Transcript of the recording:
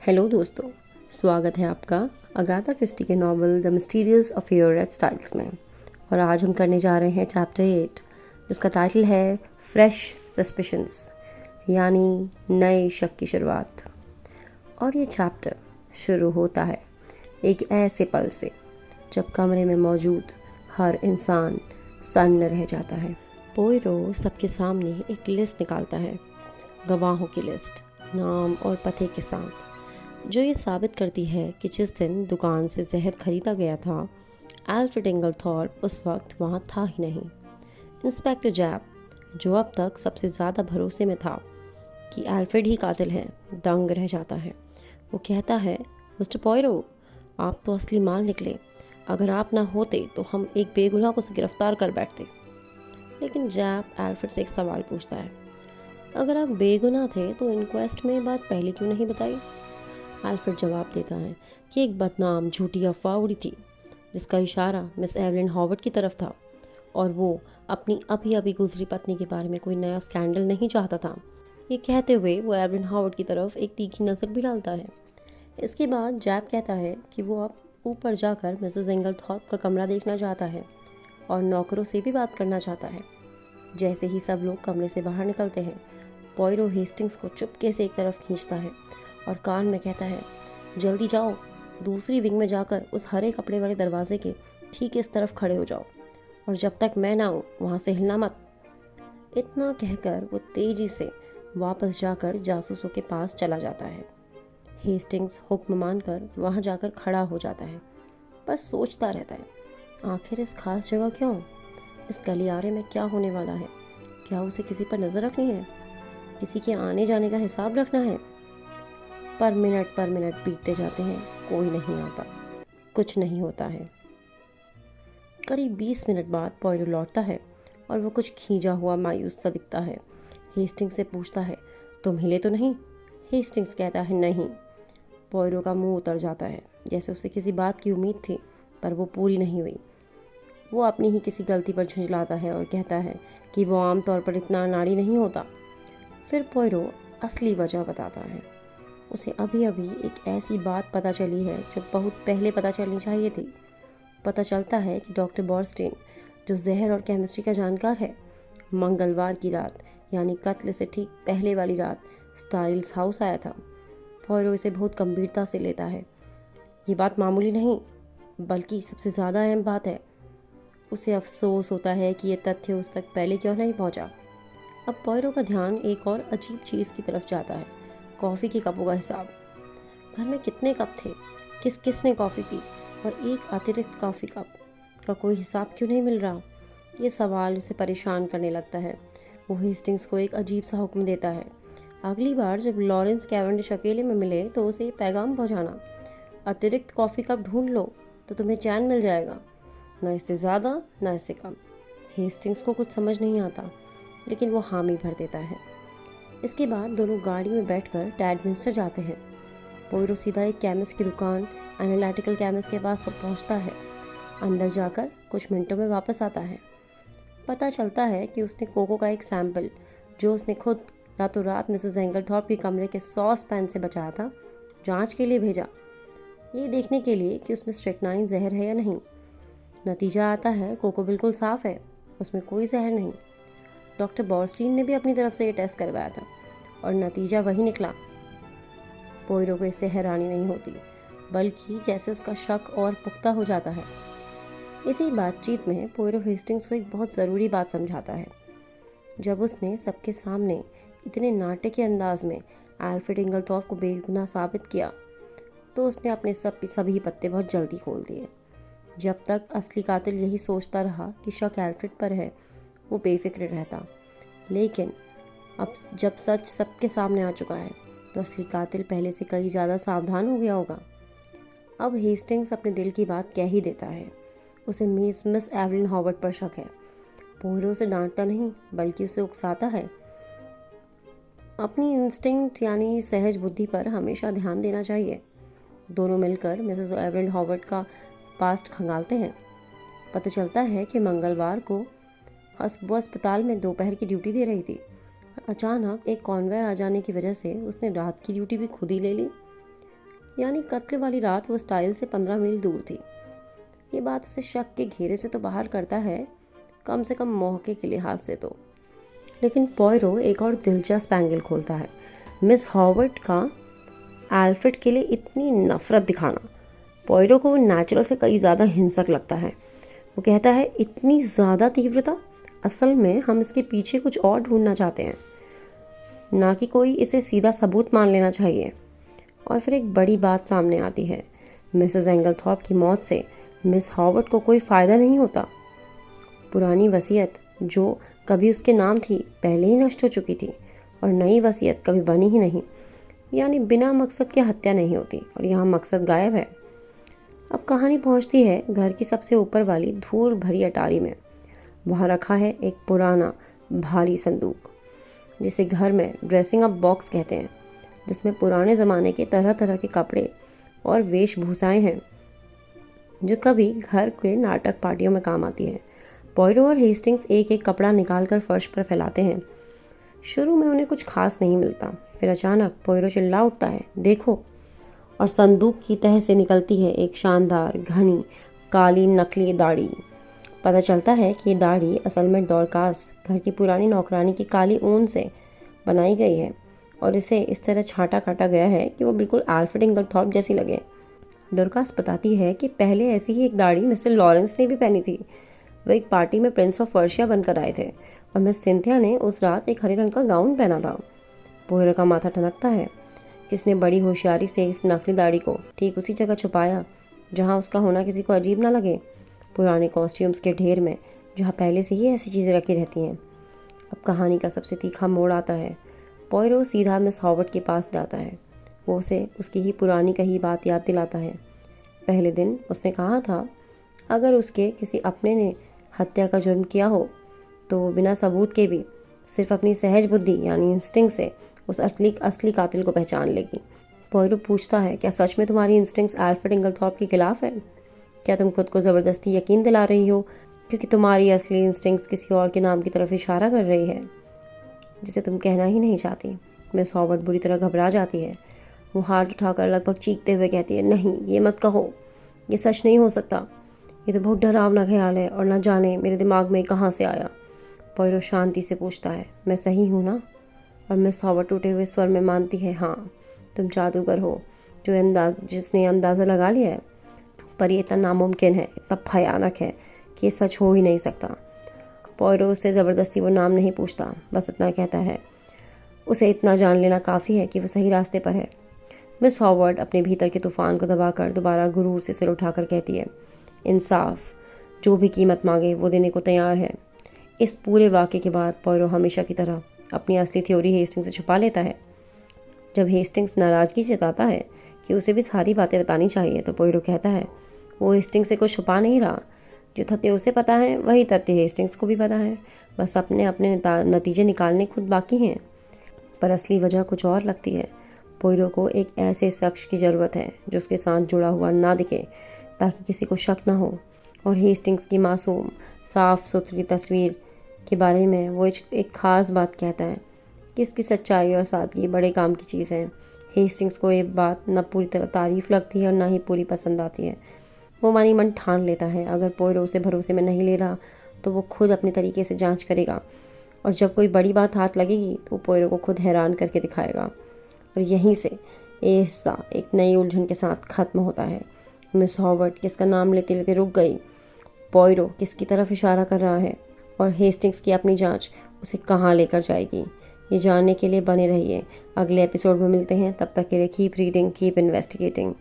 Hello दोस्तों, स्वागत है आपका अगाथा क्रिस्टी के novel the mysterious affair at Styles में। और आज हम करने जा रहे हैं चैप्टर 8, जिसका टाइटल है फ्रेश सस्पिशंस, यानी नए शक की शुरुआत। और ये चैप्टर शुरू होता है एक ऐसे पल से जब कमरे में मौजूद हर इंसान सन्न रह जाता है। पोयरो सबके सामने एक लिस्ट निकालता है, गवाहों की लिस्ट, नाम और पते के साथ, जो ये साबित करती है कि जिस दिन दुकान से जहर खरीदा गया था, एल्फ्रेड इंगलथॉर्प उस वक्त वहाँ था ही नहीं। इंस्पेक्टर जैप, जो अब तक सबसे ज़्यादा भरोसे में था कि एल्फ्रेड ही कातिल है, दंग रह जाता है। वो कहता है, मिस्टर पॉयरो, आप तो असली माल निकले। अगर आप ना होते तो हम एक बेगुनाह को गिरफ्तार कर बैठते। लेकिन जैप एल्फ्रेड से एक सवाल पूछता है, अगर आप बेगुनाह थे तो इंक्वेस्ट में ये बात पहले क्यों नहीं बताई? एल्फ्रेड जवाब देता है कि एक बदनाम झूठी अफवाह उड़ी थी, जिसका इशारा मिस एवलिन हॉवर्ड की तरफ था, और वो अपनी अभी अभी गुजरी पत्नी के बारे में कोई नया स्कैंडल नहीं चाहता था। ये कहते हुए वो एवलिन हॉवर्ड की तरफ एक तीखी नज़र भी डालता है। इसके बाद जैप कहता है कि वो अब ऊपर जाकर मिसेस इंगलथॉर्प का कमरा देखना चाहता है और नौकरों से भी बात करना चाहता है। जैसे ही सब लोग कमरे से बाहर निकलते हैं, पॉयरो हेस्टिंग्स को चुपके से एक तरफ खींचता है और कान में कहता है, जल्दी जाओ, दूसरी विंग में जाकर उस हरे कपड़े वाले दरवाजे के ठीक इस तरफ खड़े हो जाओ, और जब तक मैं ना आऊँ वहाँ से हिलना मत। इतना कहकर वो तेजी से वापस जाकर जासूसों के पास चला जाता है। हेस्टिंग्स हुक्म मानकर वहाँ जाकर खड़ा हो जाता है, पर सोचता रहता है, आखिर इस खास जगह क्यों? इस गलियारे में क्या होने वाला है? क्या उसे किसी पर नज़र रखनी है? किसी के आने जाने का हिसाब रखना है? पर मिनट बीतते जाते हैं, कोई नहीं आता, कुछ नहीं होता है। करीब 20 मिनट बाद पॉयरो लौटता है और वो कुछ खींचा हुआ मायूस सा दिखता है। हेस्टिंग्स से पूछता है, तुम हिले तो नहीं? हेस्टिंग्स कहता है, नहीं। पॉयरो का मुंह उतर जाता है, जैसे उसे किसी बात की उम्मीद थी, पर वो पूरी नहीं हुई। वो अपनी ही किसी गलती पर झुंझलाता है और कहता है कि वो आमतौर पर इतना अनाड़ी नहीं होता। फिर पॉयरो असली वजह बताता है। उसे अभी अभी एक ऐसी बात पता चली है जो बहुत पहले पता चलनी चाहिए थी। पता चलता है कि डॉक्टर बॉर्स्टेन, जो जहर और केमिस्ट्री का जानकार है, मंगलवार की रात, यानी कत्ल से ठीक पहले वाली रात, स्टाइल्स हाउस आया था। पॉयरो इसे बहुत गंभीरता से लेता है। ये बात मामूली नहीं, बल्कि सबसे ज़्यादा अहम बात है। उसे अफसोस होता है कि ये तथ्य उस तक पहले क्यों नहीं पहुंचा। अब पॉयरो का ध्यान एक और अजीब चीज़ की तरफ जाता है, कॉफ़ी के कपों का हिसाब। घर में कितने कप थे, किस किस ने कॉफ़ी पी, और एक अतिरिक्त कॉफ़ी कप का कोई हिसाब क्यों नहीं मिल रहा? ये सवाल उसे परेशान करने लगता है। वो हेस्टिंग्स को एक अजीब सा हुक्म देता है, अगली बार जब लॉरेंस कैवेंडिश अकेले में मिले तो उसे पैगाम पहुंचाना, अतिरिक्त कॉफ़ी कप ढूंढ लो तो तुम्हें चैन मिल जाएगा, न इससे ज़्यादा न इससे कम। हेस्टिंग्स को कुछ समझ नहीं आता, लेकिन वो हामी भर देता है। इसके बाद दोनों गाड़ी में बैठकर टैडमिंस्टर जाते हैं। पोयरो सीधा एक केमिस्ट की दुकान, एनालिटिकल केमिस्ट के पास पहुंचता है। अंदर जाकर कुछ मिनटों में वापस आता है। पता चलता है कि उसने कोको का एक सैंपल, जो उसने खुद रातों रात मिसेस एंगलथॉर्प के कमरे के सॉस पैन से बचाया था, जांच के लिए भेजा, ये देखने के लिए कि उसमें स्ट्रेक्नाइन जहर है या नहीं। नतीजा आता है, कोको बिल्कुल साफ़ है, उसमें कोई जहर नहीं। डॉक्टर बॉर्स्टीन ने भी अपनी तरफ से ये टेस्ट करवाया था और नतीजा वही निकला। पोयरो को इससे हैरानी नहीं होती, बल्कि जैसे उसका शक और पुख्ता हो जाता है। इसी बातचीत में पोयरो हेस्टिंग्स को एक बहुत ज़रूरी बात समझाता है। जब उसने सबके सामने इतने नाटकीय अंदाज में एल्फ्रेड इंगलथॉर्प को बेगुनाह साबित किया, तो उसने अपने सभी पत्ते बहुत जल्दी खोल दिए। जब तक असली कातिल यही सोचता रहा कि शक एल्फ्रेड पर है, वो बेफिक्र रहता। लेकिन अब जब सच सबके सामने आ चुका है, तो असली कातिल पहले से कई ज़्यादा सावधान हो गया होगा। अब हेस्टिंग्स अपने दिल की बात कह ही देता है। उसे मिस एवलिन हॉवर्ड पर शक है। पोयरो उसे डांटता नहीं, बल्कि उसे उकसाता है। अपनी इंस्टिंक्ट यानी सहज बुद्धि पर हमेशा ध्यान देना चाहिए। दोनों मिलकर मिसेस एवलिन हॉवर्ड का पास्ट खंगालते हैं। पता चलता है कि मंगलवार को वो अस्पताल में दोपहर की ड्यूटी दे रही थी। अचानक एक कॉन्वेयर आ जाने की वजह से उसने रात की ड्यूटी भी खुद ही ले ली। यानी कत्ल वाली रात वो स्टाइल से 15 मील दूर थी। ये बात उसे शक के घेरे से तो बाहर करता है, कम से कम मौके के लिहाज से तो। लेकिन पॉयरो एक और दिलचस्प एंगल खोलता है। मिस हॉवर्ड का एल्फ्रेड के लिए इतनी नफरत दिखाना पॉयरो को नेचुरल से कई ज़्यादा हिंसक लगता है। वो कहता है, इतनी ज़्यादा तीव्रता, असल में हम इसके पीछे कुछ और ढूंढना चाहते हैं, ना कि कोई इसे सीधा सबूत मान लेना चाहिए। और फिर एक बड़ी बात सामने आती है। मिसेस एंगलथॉर्प की मौत से मिस हॉवर्ड को कोई फ़ायदा नहीं होता। पुरानी वसीयत जो कभी उसके नाम थी पहले ही नष्ट हो चुकी थी, और नई वसीयत कभी बनी ही नहीं। यानी बिना मकसद के हत्या नहीं होती, और यहाँ मकसद गायब है। अब कहानी पहुँचती है घर की सबसे ऊपर वाली धूल भरी अटारी में। वहाँ रखा है एक पुराना भारी संदूक, जिसे घर में ड्रेसिंग अप बॉक्स कहते हैं, जिसमें पुराने ज़माने के तरह तरह के कपड़े और वेशभूषाएं हैं जो कभी घर के नाटक पार्टियों में काम आती हैं। पॉयरो और हेस्टिंग्स एक एक कपड़ा निकालकर फर्श पर फैलाते हैं। शुरू में उन्हें कुछ खास नहीं मिलता, फिर अचानक पॉयरो चिल्ला उठता है, देखो! और संदूक की तह से निकलती है एक शानदार घनी काली नकली दाढ़ी। पता चलता है कि ये दाढ़ी असल में डॉर्कास, घर की पुरानी नौकरानी की काली ऊन से बनाई गई है, और इसे इस तरह छांटा काटा गया है कि वो बिल्कुल एल्फ्रेड इंगलथॉर्प जैसी लगे। डॉर्कास बताती है कि पहले ऐसी ही एक दाढ़ी मिस्टर लॉरेंस ने भी पहनी थी। वो एक पार्टी में प्रिंस ऑफ पर्शिया बनकर आए थे, और मिस सिंथिया ने उस रात एक हरे रंग का गाउन पहना था। पॉयरो का माथा ठनकता है। किसने बड़ी होशियारी से इस नकली दाढ़ी को ठीक उसी जगह छुपाया जहाँ उसका होना किसी को अजीब ना लगे, पुराने कॉस्ट्यूम्स के ढेर में, जहाँ पहले से ही ऐसी चीज़ें रखी रहती हैं। अब कहानी का सबसे तीखा मोड़ आता है। पॉयरो सीधा मिस हॉवर्ड के पास जाता है। वो उसे उसकी ही पुरानी कही बात याद दिलाता है। पहले दिन उसने कहा था, अगर उसके किसी अपने ने हत्या का जुर्म किया हो तो वो बिना सबूत के भी सिर्फ अपनी सहज बुद्धि यानी इंस्टिंक्ट से उस असली कातिल को पहचान लेगी। पॉयरो पूछता है, क्या सच में तुम्हारी इंस्टिंक्ट्स एल्फ्रेड इंगलथॉर्प के खिलाफ है? क्या तुम खुद को ज़बरदस्ती यकीन दिला रही हो क्योंकि तुम्हारी असली इंस्टिंक्ट्स किसी और के नाम की तरफ इशारा कर रही है, जिसे तुम कहना ही नहीं चाहती? मिस हॉवर्ड बुरी तरह घबरा जाती है। वो हाथ उठाकर लगभग चीखते हुए कहती है, नहीं, ये मत कहो, ये सच नहीं हो सकता। ये तो बहुत डरावना ख्याल है, और ना जाने मेरे दिमाग में कहाँ से आया। पॉयरो शांति से पूछता है, मैं सही हूँ ना? और मिस हॉवर्ड टूटे हुए स्वर में मानती है, हाँ, तुम जादूगर हो जिसने अंदाज़ा लगा लिया है, पर ये इतना नामुमकिन है, इतना भयानक है कि ये सच हो ही नहीं सकता। पॉयरो उससे ज़बरदस्ती वो नाम नहीं पूछता, बस इतना कहता है, उसे इतना जान लेना काफ़ी है कि वो सही रास्ते पर है। मिस हॉवर्ड अपने भीतर के तूफान को दबाकर दोबारा गुरूर से सिर उठाकर कहती है, इंसाफ, जो भी कीमत मांगे वो देने को तैयार है। इस पूरे वाक़े के बाद पॉयरो हमेशा की तरह अपनी असली थ्योरी हेस्टिंग्स से छुपा लेता है। जब हेस्टिंग्स नाराज़गी जताता है कि उसे भी सारी बातें बतानी चाहिए, तो पॉयरो कहता है, वो हेस्टिंग्स से कुछ छुपा नहीं रहा। जो तथ्य उसे पता है वही तथ्य हेस्टिंग्स को भी पता है, बस अपने अपने नतीजे निकालने खुद बाकी हैं। पर असली वजह कुछ और लगती है। पॉयरो को एक ऐसे शख्स की ज़रूरत है जो उसके साथ जुड़ा हुआ ना दिखे, ताकि किसी को शक ना हो। और हेस्टिंग्स की मासूम साफ सुथरी तस्वीर के बारे में वो एक ख़ास बात कहता है कि इसकी सच्चाई और सादगी बड़े काम की चीज़ है। हेस्टिंग्स को ये बात न पूरी तरह तारीफ़ लगती है और ना ही पूरी पसंद आती है। वो मानी मन ठान लेता है, अगर पॉयरो उसे भरोसे में नहीं ले रहा तो वो खुद अपने तरीके से जांच करेगा, और जब कोई बड़ी बात हाथ लगेगी तो पॉयरो को खुद हैरान करके दिखाएगा। और यहीं से ये हिस्सा एक नई उलझन के साथ ख़त्म होता है। मिस हॉवर्ड किसका नाम लेते लेते रुक गई, पॉयरो किसकी तरफ इशारा कर रहा है, और हेस्टिंग्स की अपनी जांच उसे कहाँ लेकर जाएगी, ये जानने के लिए बने रहिए। अगले एपिसोड में मिलते हैं, तब तक के लिए कीप रीडिंग, कीप इन्वेस्टिगेटिंग।